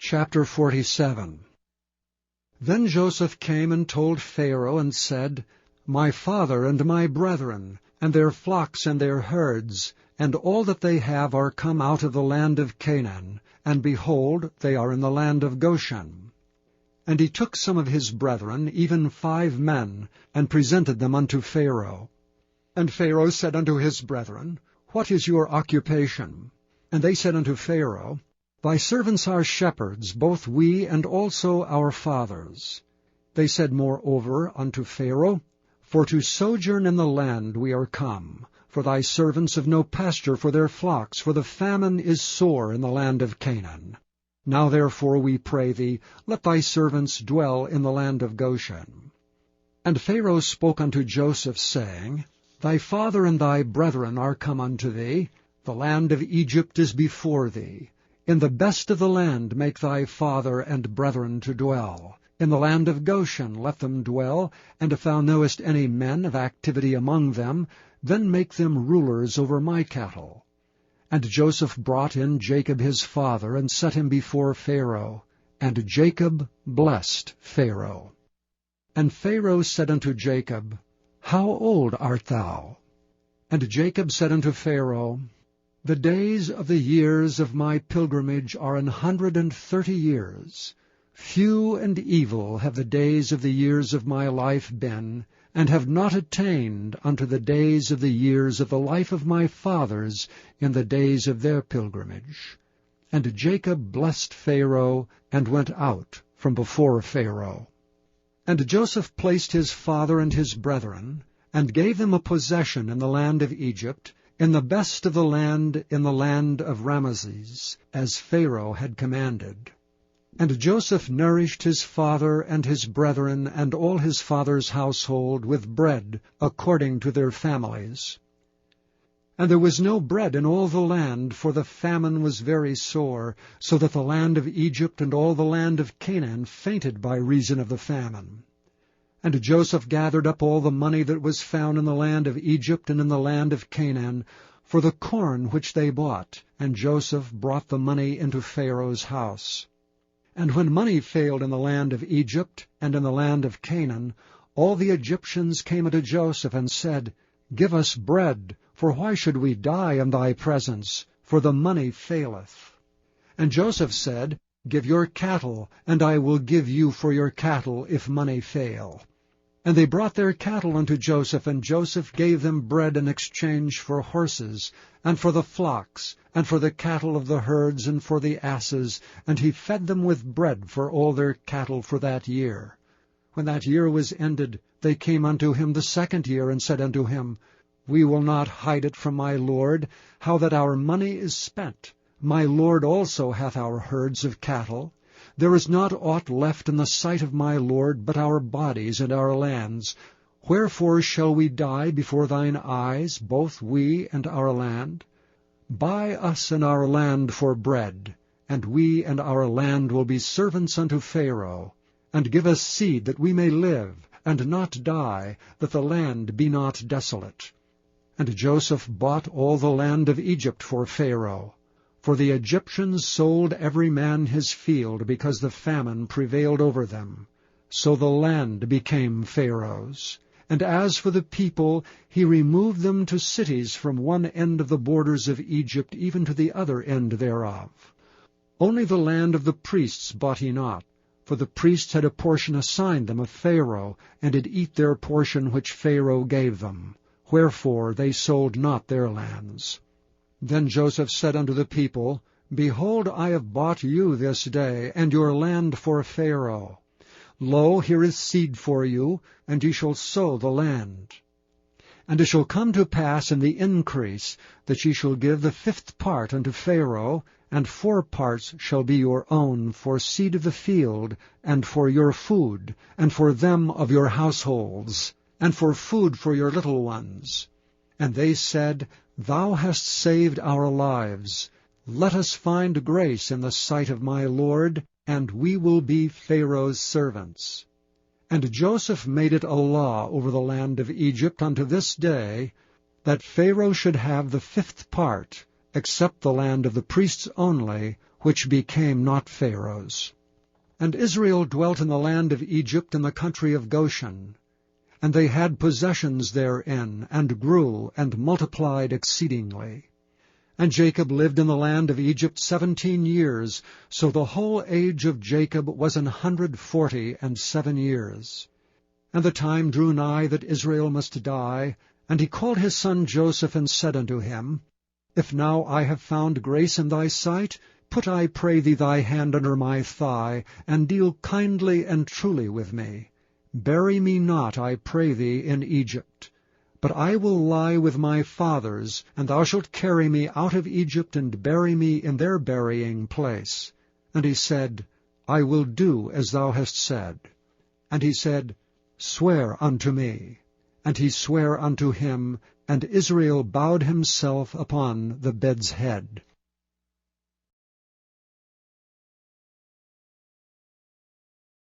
Chapter 47. Then Joseph came and told Pharaoh, and said, My father and my brethren, and their flocks and their herds, and all that they have are come out of the land of Canaan, and behold, they are in the land of Goshen. And he took some of his brethren, even 5 men, and presented them unto Pharaoh. And Pharaoh said unto his brethren, What is your occupation? And they said unto Pharaoh, Thy servants are shepherds, both we and also our fathers. They said moreover unto Pharaoh, For to sojourn in the land we are come, for thy servants have no pasture for their flocks, for the famine is sore in the land of Canaan. Now therefore we pray thee, let thy servants dwell in the land of Goshen. And Pharaoh spoke unto Joseph, saying, Thy father and thy brethren are come unto thee, the land of Egypt is before thee. In the best of the land make thy father and brethren to dwell. In the land of Goshen let them dwell, and if thou knowest any men of activity among them, then make them rulers over my cattle. And Joseph brought in Jacob his father, and set him before Pharaoh. And Jacob blessed Pharaoh. And Pharaoh said unto Jacob, How old art thou? And Jacob said unto Pharaoh, The days of the years of my pilgrimage are 130 years. Few and evil have the days of the years of my life been, and have not attained unto the days of the years of the life of my fathers in the days of their pilgrimage. And Jacob blessed Pharaoh, and went out from before Pharaoh. And Joseph placed his father and his brethren, and gave them a possession in the land of Egypt, in the best of the land, in the land of Ramesses, as Pharaoh had commanded. And Joseph nourished his father and his brethren and all his father's household with bread according to their families. And there was no bread in all the land, for the famine was very sore, so that the land of Egypt and all the land of Canaan fainted by reason of the famine. And Joseph gathered up all the money that was found in the land of Egypt and in the land of Canaan, for the corn which they bought, and Joseph brought the money into Pharaoh's house. And when money failed in the land of Egypt and in the land of Canaan, all the Egyptians came unto Joseph, and said, Give us bread, for why should we die in thy presence? For the money faileth. And Joseph said, Give your cattle, and I will give you for your cattle, if money fail. And they brought their cattle unto Joseph, and Joseph gave them bread in exchange for horses, and for the flocks, and for the cattle of the herds, and for the asses, and he fed them with bread for all their cattle for that year. When that year was ended, they came unto him the 2nd year, and said unto him, We will not hide it from my lord, how that our money is spent. My lord also hath our herds of cattle. There is not aught left in the sight of my lord but our bodies and our lands. Wherefore shall we die before thine eyes, both we and our land? Buy us and our land for bread, and we and our land will be servants unto Pharaoh. And give us seed that we may live, and not die, that the land be not desolate. And Joseph bought all the land of Egypt for Pharaoh. For the Egyptians sold every man his field, because the famine prevailed over them. So the land became Pharaoh's. And as for the people, he removed them to cities from one end of the borders of Egypt even to the other end thereof. Only the land of the priests bought he not, for the priests had a portion assigned them of Pharaoh, and did eat their portion which Pharaoh gave them. Wherefore they sold not their lands. Then Joseph said unto the people, Behold, I have bought you this day, and your land for Pharaoh. Lo, here is seed for you, and ye shall sow the land. And it shall come to pass in the increase, that ye shall give the 5th part unto Pharaoh, and 4 parts shall be your own for seed of the field, and for your food, and for them of your households, and for food for your little ones. And they said, Thou hast saved our lives. Let us find grace in the sight of my lord, and we will be Pharaoh's servants. And Joseph made it a law over the land of Egypt unto this day, that Pharaoh should have the 5th part, except the land of the priests only, which became not Pharaoh's. And Israel dwelt in the land of Egypt in the country of Goshen. And they had possessions therein, and grew, and multiplied exceedingly. And Jacob lived in the land of Egypt 17 years, so the whole age of Jacob was 147 years. And the time drew nigh that Israel must die, and he called his son Joseph, and said unto him, If now I have found grace in thy sight, put, I pray thee, thy hand under my thigh, and deal kindly and truly with me. Bury me not, I pray thee, in Egypt. But I will lie with my fathers, and thou shalt carry me out of Egypt, and bury me in their burying place. And he said, I will do as thou hast said. And he said, Swear unto me. And he sware unto him, and Israel bowed himself upon the bed's head.